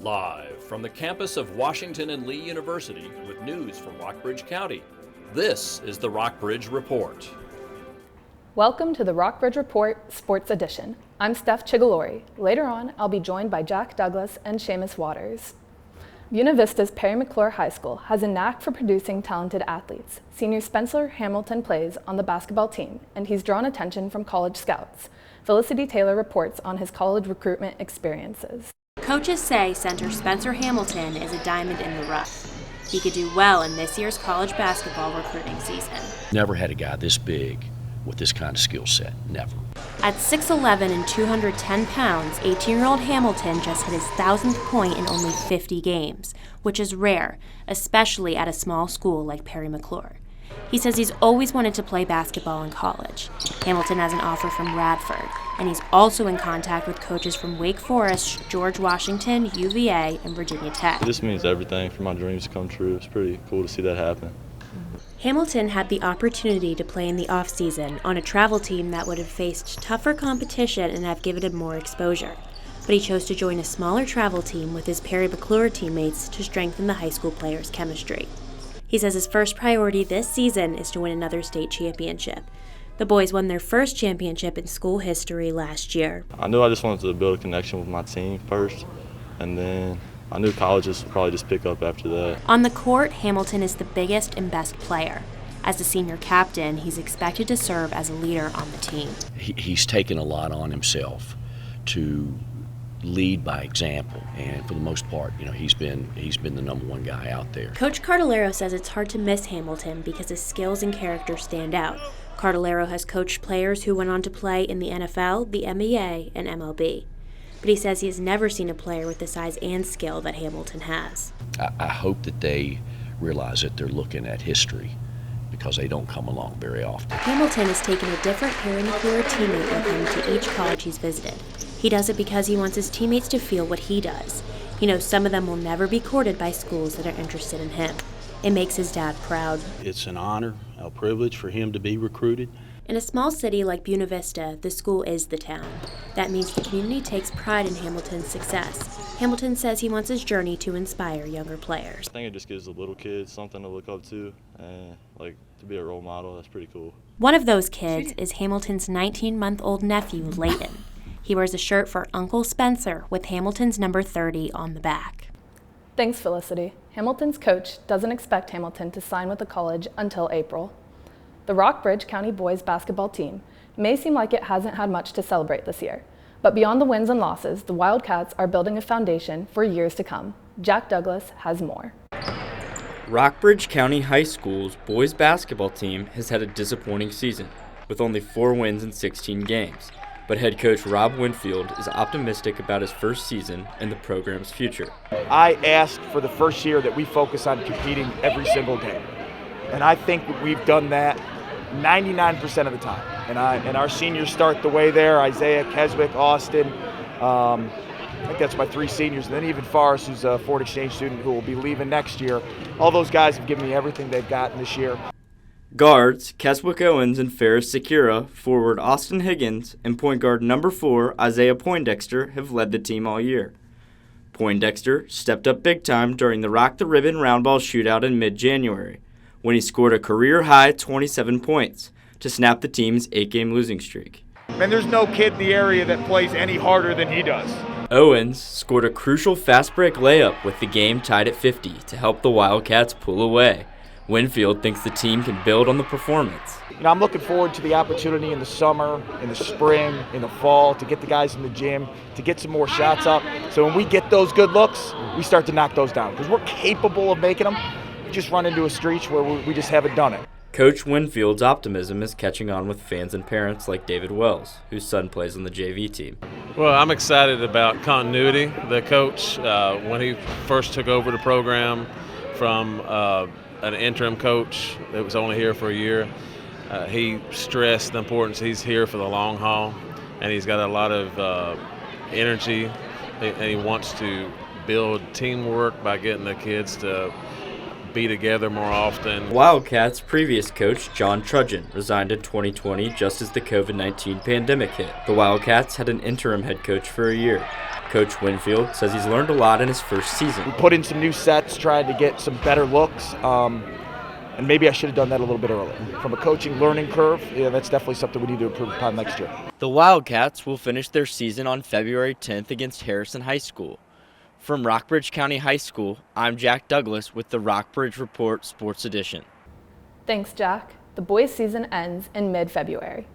Live from the campus of Washington and Lee University with news from Rockbridge County, this is the Rockbridge Report. Welcome to the Rockbridge Report Sports Edition. I'm Steph Chigalori. Later on, I'll be joined by Jack Douglas and Seamus Waters. Buena Vista's Perry McClure High School has a knack for producing talented athletes. Senior Spencer Hamilton plays on the basketball team, and he's drawn attention from college scouts. Felicity Taylor reports on his college recruitment experiences. Coaches say center Spencer Hamilton is a diamond in the rough. He could do well in this year's college basketball recruiting season. Never had a guy this big with this kind of skill set, never. At 6'11" and 210 pounds, 18-year-old Hamilton just hit his 1,000th point in only 50 games, which is rare, especially at a small school like Perry McClure. He says he's always wanted to play basketball in college. Hamilton has an offer from Radford, and he's also in contact with coaches from Wake Forest, George Washington, UVA, and Virginia Tech. This means everything for my dreams to come true. It's pretty cool to see that happen. Hamilton had the opportunity to play in the offseason on a travel team that would have faced tougher competition and have given him more exposure. But he chose to join a smaller travel team with his Perry McClure teammates to strengthen the high school players' chemistry. He says his first priority this season is to win another state championship. The boys won their first championship in school history last year. I knew I just wanted to build a connection with my team first, and then I knew colleges would probably just pick up after that. On the court, Hamilton is the biggest and best player. As the senior captain, he's expected to serve as a leader on the team. He's taken a lot on himself to lead by example, and for the most part, he's been the number one guy out there. Coach Cardellaro says it's hard to miss Hamilton because his skills and character stand out. Cardellaro has coached players who went on to play in the NFL, the NBA, and MLB. But he says he has never seen a player with the size and skill that Hamilton has. I hope that they realize that they're looking at history, because they don't come along very often. Hamilton has taken a different Perry McClure teammate with him to each college he's visited. He does it because he wants his teammates to feel what he does. He knows some of them will never be courted by schools that are interested in him. It makes his dad proud. It's an honor, a privilege for him to be recruited. In a small city like Buena Vista, the school is the town. That means the community takes pride in Hamilton's success. Hamilton says he wants his journey to inspire younger players. I think it just gives the little kids something to look up to, and to be a role model. That's pretty cool. One of those kids is Hamilton's 19-month-old nephew, Layton. He wears a shirt for Uncle Spencer with Hamilton's number 30 on the back. Thanks, Felicity. Hamilton's coach doesn't expect Hamilton to sign with the college until April. The Rockbridge County boys basketball team may seem like it hasn't had much to celebrate this year, but beyond the wins and losses, the Wildcats are building a foundation for years to come. Jack Douglas has more. Rockbridge County High School's boys basketball team has had a disappointing season, with only 4 wins in 16 games. But head coach Rob Winfield is optimistic about his first season and the program's future. I asked for the first year that we focus on competing every single game. And I think we've done that 99% of the time. And our seniors start the way there. Isaiah, Keswick, Austin. I think that's my 3 seniors. And then even Forrest, who's a foreign exchange student who will be leaving next year. All those guys have given me everything they've gotten this year. Guards Keswick Owens and Ferris Sakura, forward Austin Higgins, and point guard number 4 Isaiah Poindexter have led the team all year. Poindexter stepped up big time during the Rock the Ribbon roundball shootout in mid-January, when he scored a career-high 27 points to snap the team's 8-game losing streak. Man, there's no kid in the area that plays any harder than he does. Owens scored a crucial fast break layup with the game tied at 50 to help the Wildcats pull away. Winfield thinks the team can build on the performance. I'm looking forward to the opportunity in the summer, in the spring, in the fall, to get the guys in the gym, to get some more shots up. So when we get those good looks, we start to knock those down, because we're capable of making them. We just run into a stretch where we just haven't done it. Coach Winfield's optimism is catching on with fans and parents like David Wells, whose son plays on the JV team. Well, I'm excited about continuity. The coach, when he first took over the program from an interim coach that was only here for a year, he stressed the importance. He's here for the long haul, and he's got a lot of energy, and he wants to build teamwork by getting the kids to be together more often. Wildcats' previous coach, John Trudgeon, resigned in 2020 just as the COVID-19 pandemic hit. The Wildcats had an interim head coach for a year. Coach Winfield says he's learned a lot in his first season. We put in some new sets, trying to get some better looks, and maybe I should have done that a little bit earlier. From a coaching learning curve, yeah, that's definitely something we need to improve upon next year. The Wildcats will finish their season on February 10th against Harrison High School. From Rockbridge County High School, I'm Jack Douglas with the Rockbridge Report Sports Edition. Thanks, Jack. The boys' season ends in mid-February.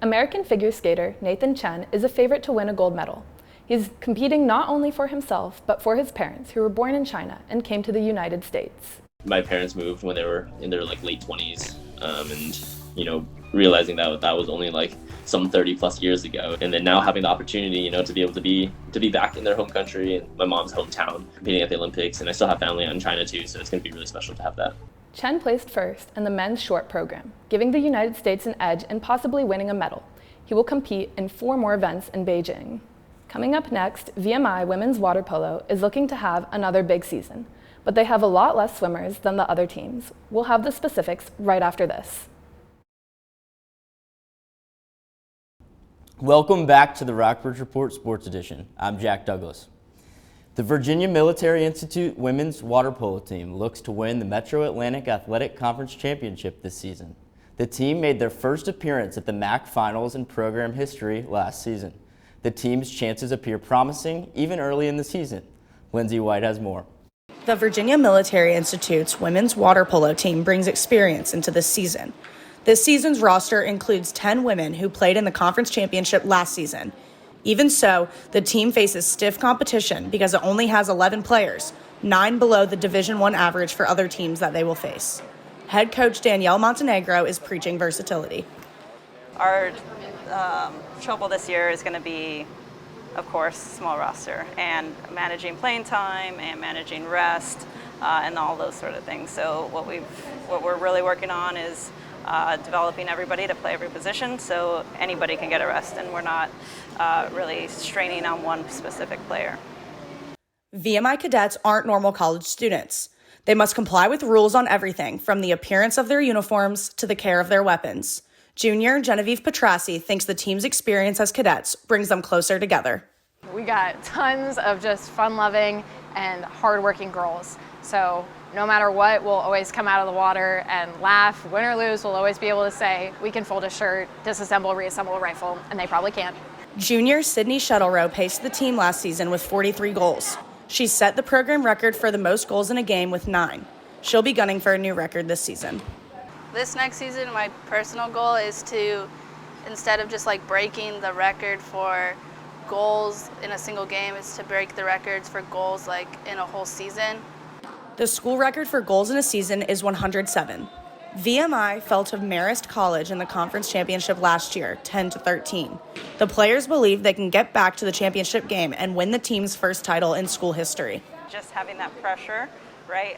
American figure skater Nathan Chen is a favorite to win a gold medal. He's competing not only for himself, but for his parents, who were born in China and came to the United States. My parents moved when they were in their late 20s, and realizing that was only some 30 plus years ago, and then now having the opportunity to be able to be back in their home country and my mom's hometown competing at the Olympics, and I still have family out in China too, so it's going to be really special to have that. Chen placed first in the men's short program, giving the United States an edge in possibly winning a medal. He will compete in 4 more events in Beijing. Coming up next, VMI women's water polo is looking to have another big season, but they have a lot less swimmers than the other teams. We'll have the specifics right after this. Welcome back to the Rockbridge Report Sports Edition. I'm Jack Douglas. The Virginia Military Institute women's water polo team looks to win the Metro Atlantic Athletic Conference Championship this season. The team made their first appearance at the MAC Finals in program history last season. The team's chances appear promising even early in the season. Lindsay White has more. The Virginia Military Institute's women's water polo team brings experience into this season. This season's roster includes 10 women who played in the conference championship last season. Even so, the team faces stiff competition because it only has 11 players, 9 below the Division I average for other teams that they will face. Head coach Danielle Montenegro is preaching versatility. Our trouble this year is going to be, of course, small roster and managing playing time and managing rest and all those sort of things. So what we're really working on is developing everybody to play every position so anybody can get a rest and we're not really straining on one specific player. VMI cadets aren't normal college students. They must comply with rules on everything from the appearance of their uniforms to the care of their weapons. Junior Genevieve Petrassi thinks the team's experience as cadets brings them closer together. We got tons of just fun-loving and hard-working girls. So no matter what, we'll always come out of the water and laugh. Win or lose, we'll always be able to say, we can fold a shirt, disassemble, reassemble a rifle, and they probably can't. Junior Sydney Shuttlerow paced the team last season with 43 goals. She set the program record for the most goals in a game with 9. She'll be gunning for a new record this season. This next season, my personal goal is to, instead of just breaking the record for goals in a single game, is to break the records for goals in a whole season. The school record for goals in a season is 107. VMI fell to Marist College in the conference championship last year, 10-13. The players believe they can get back to the championship game and win the team's first title in school history. Just having that pressure, right,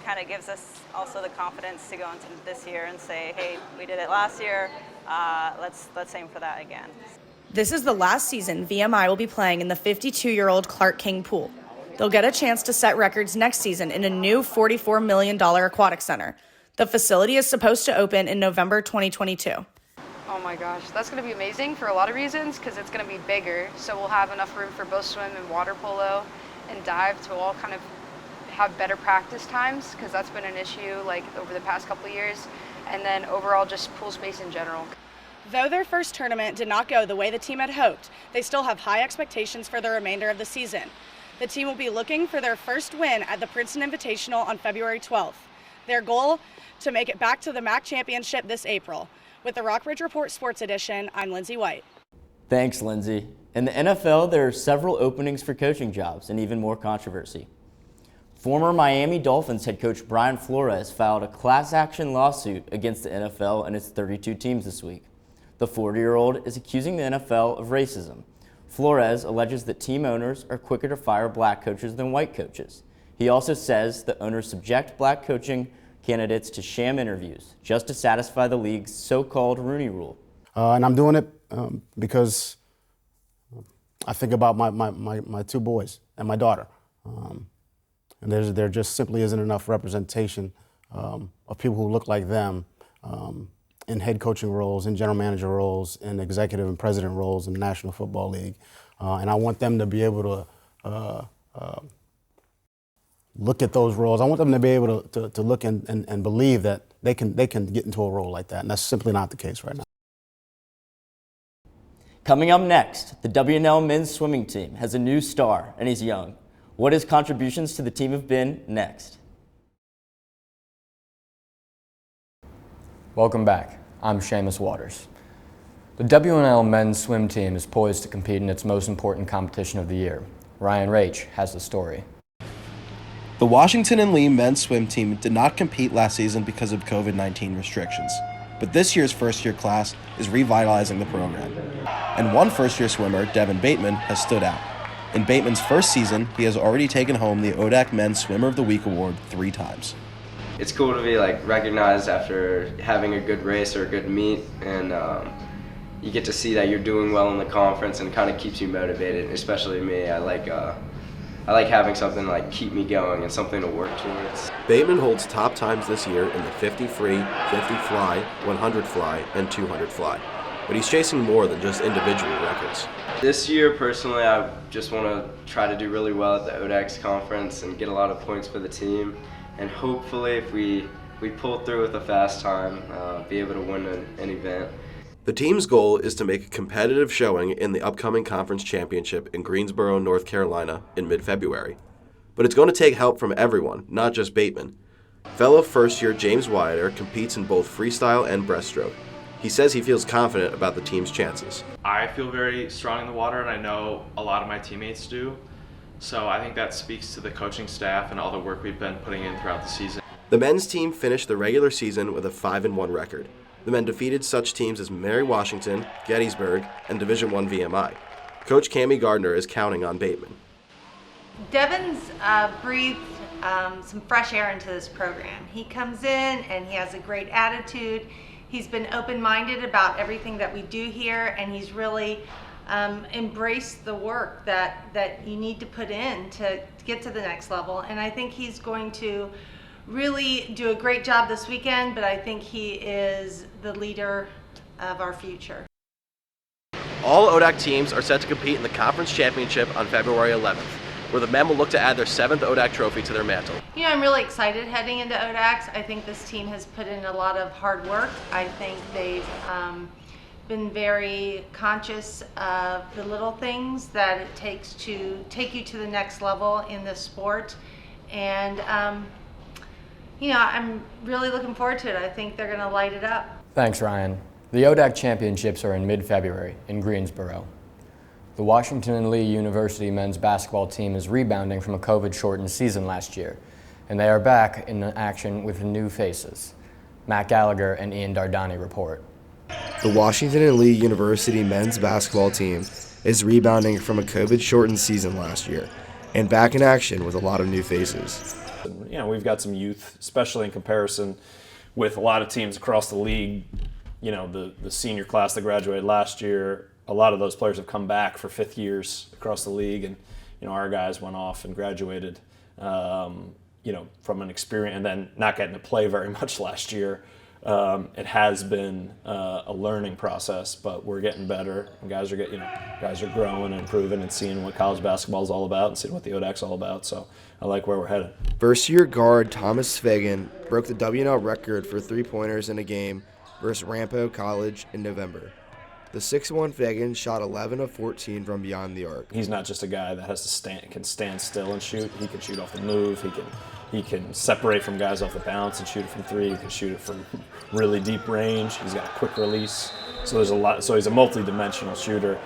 kind of gives us also the confidence to go into this year and say, hey, we did it last year, let's aim for that again. This is the last season VMI will be playing in the 52-year-old Clark King pool. They'll get a chance to set records next season in a new $44 million aquatic center. The facility is supposed to open in November 2022. Oh my gosh, that's going to be amazing for a lot of reasons because it's going to be bigger. So we'll have enough room for both swim and water polo and dive to all kind of have better practice times because that's been an issue over the past couple of years. And then overall just pool space in general. Though their first tournament did not go the way the team had hoped, they still have high expectations for the remainder of the season. The team will be looking for their first win at the Princeton Invitational on February 12th. Their goal, to make it back to the MAC Championship this April. With the Rockbridge Report Sports Edition, I'm Lindsay White. Thanks, Lindsay. In the NFL, there are several openings for coaching jobs and even more controversy. Former Miami Dolphins head coach Brian Flores filed a class action lawsuit against the NFL and its 32 teams this week. The 40-year-old is accusing the NFL of racism. Flores alleges that team owners are quicker to fire black coaches than white coaches. He also says that owners subject black coaching candidates to sham interviews just to satisfy the league's so-called Rooney Rule. And I'm doing it because I think about my 2 boys and my daughter. And there just simply isn't enough representation of people who look like them in head coaching roles, in general manager roles, in executive and president roles in the National Football League. and I want them to be able to look at those roles. I want them to be able to look and believe that they can get into a role like that, and that's simply not the case right now. Coming up next, the WNL men's swimming team has a new star, and he's young. What his contributions to the team have been next. Welcome back. I'm Seamus Waters. The WNL men's swim team is poised to compete in its most important competition of the year. Ryan Rach has the story. The Washington and Lee men's swim team did not compete last season because of COVID-19 restrictions, but this year's first-year class is revitalizing the program. And one first-year swimmer, Devin Bateman, has stood out. In Bateman's first season, he has already taken home the ODAC Men's Swimmer of the Week award 3 times. It's cool to be recognized after having a good race or a good meet, and you get to see that you're doing well in the conference, and it kind of keeps you motivated. Especially me, I like having something keep me going and something to work towards. Bateman holds top times this year in the 50 free, 50 fly, 100 fly, and 200 fly. But he's chasing more than just individual records. This year, personally, I just want to try to do really well at the ODAX conference and get a lot of points for the team. And hopefully, if we pull through with a fast time, be able to win an event. The team's goal is to make a competitive showing in the upcoming conference championship in Greensboro, North Carolina in mid-February. But it's going to take help from everyone, not just Bateman. Fellow first-year James Wyatter competes in both freestyle and breaststroke. He says he feels confident about the team's chances. I feel very strong in the water, and I know a lot of my teammates do. So I think that speaks to the coaching staff and all the work we've been putting in throughout the season. The men's team finished the regular season with a 5-1 record. The men defeated such teams as Mary Washington, Gettysburg, and Division I VMI. Coach Cammie Gardner is counting on Bateman. Devin's breathed some fresh air into this program. He comes in and he has a great attitude. He's been open-minded about everything that we do here, and he's really embraced the work that you need to put in to get to the next level. And I think he's going to really do a great job this weekend, but I think he is the leader of our future. All ODAC teams are set to compete in the conference championship on February 11th, where the men will look to add their 7th ODAC trophy to their mantle. You know, I'm really excited heading into ODACs. I think this team has put in a lot of hard work. I think they've been very conscious of the little things that it takes to take you to the next level in this sport. And, you know, I'm really looking forward to it. I think they're going to light it up. Thanks, Ryan. The ODAC championships are in mid-February in Greensboro. The Washington and Lee University men's basketball team is rebounding from a COVID-shortened season last year, and they are back in action with new faces. Matt Gallagher and Ian Dardani report. The Washington and Lee University men's basketball team is rebounding from a COVID-shortened season last year and back in action with a lot of new faces. You know, we've got some youth, especially in comparison with a lot of teams across the league. You know, the senior class that graduated last year, a lot of those players have come back for 5th years across the league, and you know, our guys went off and graduated, you know, from an experience, and then not getting to play very much last year. It has been a learning process, but we're getting better, and guys are growing and improving and seeing what college basketball is all about and seeing what the ODAC's all about. So I like where we're headed. First-year guard Thomas Fagan broke the WNL record for 3-pointers in a game versus Rampo College in November. The 6'1" Fagan shot 11 of 14 from beyond the arc. He's not just a guy that can stand still and shoot. He can shoot off the move. He can separate from guys off the bounce and shoot it from 3. He can shoot it from really deep range. He's got a quick release. So there's a lot. So he's a multi-dimensional shooter.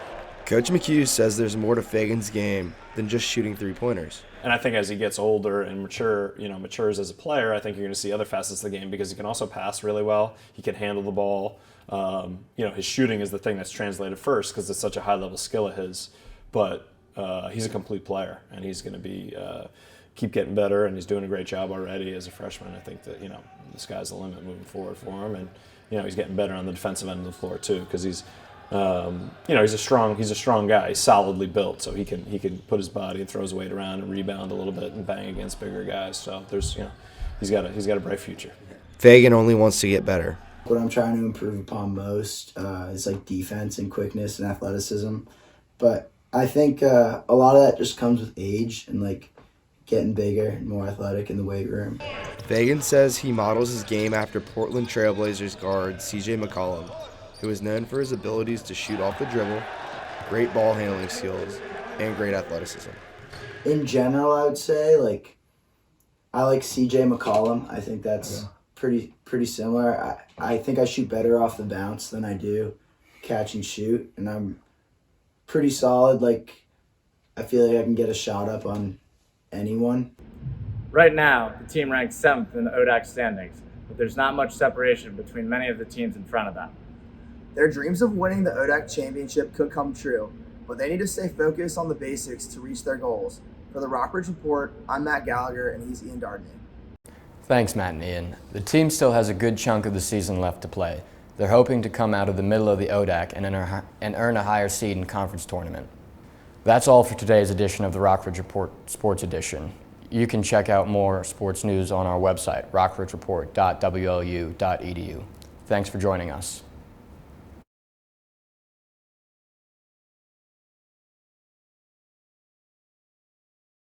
Coach McHugh says there's more to Fagan's game than just shooting 3-pointers. And I think as he gets older and matures as a player, I think you're going to see other facets of the game because he can also pass really well. He can handle the ball. You know, his shooting is the thing that's translated first because it's such a high-level skill of his. But he's a complete player, and he's going to be keep getting better, and he's doing a great job already as a freshman. I think that, you know, the sky's the limit moving forward for him, and you know, he's getting better on the defensive end of the floor too because he's you know, he's a strong guy. He's solidly built, so he can put his body and throw his weight around and rebound a little bit and bang against bigger guys. So there's, you know, he's got a bright future. Fagan only wants to get better. What I'm trying to improve upon most is like defense and quickness and athleticism. But I think a lot of that just comes with age and like getting bigger and more athletic in the weight room. Fagan says he models his game after Portland Trailblazers guard CJ McCollum, who is known for his abilities to shoot off the dribble, great ball handling skills, and great athleticism. In general, I would say I like CJ McCollum. I think that's pretty similar. I think I shoot better off the bounce than I do catch and shoot, and I'm pretty solid. Like I feel like I can get a shot up on anyone. Right now, the team ranks 7th in the ODAC standings, but there's not much separation between many of the teams in front of them. Their dreams of winning the ODAC championship could come true, but they need to stay focused on the basics to reach their goals. For the Rockbridge Report, I'm Matt Gallagher, and he's Ian Dardney. Thanks, Matt and Ian. The team still has a good chunk of the season left to play. They're hoping to come out of the middle of the ODAC and earn a higher seed in conference tournament. That's all for today's edition of the Rockbridge Report Sports Edition. You can check out more sports news on our website, rockbridgereport.wlu.edu. Thanks for joining us.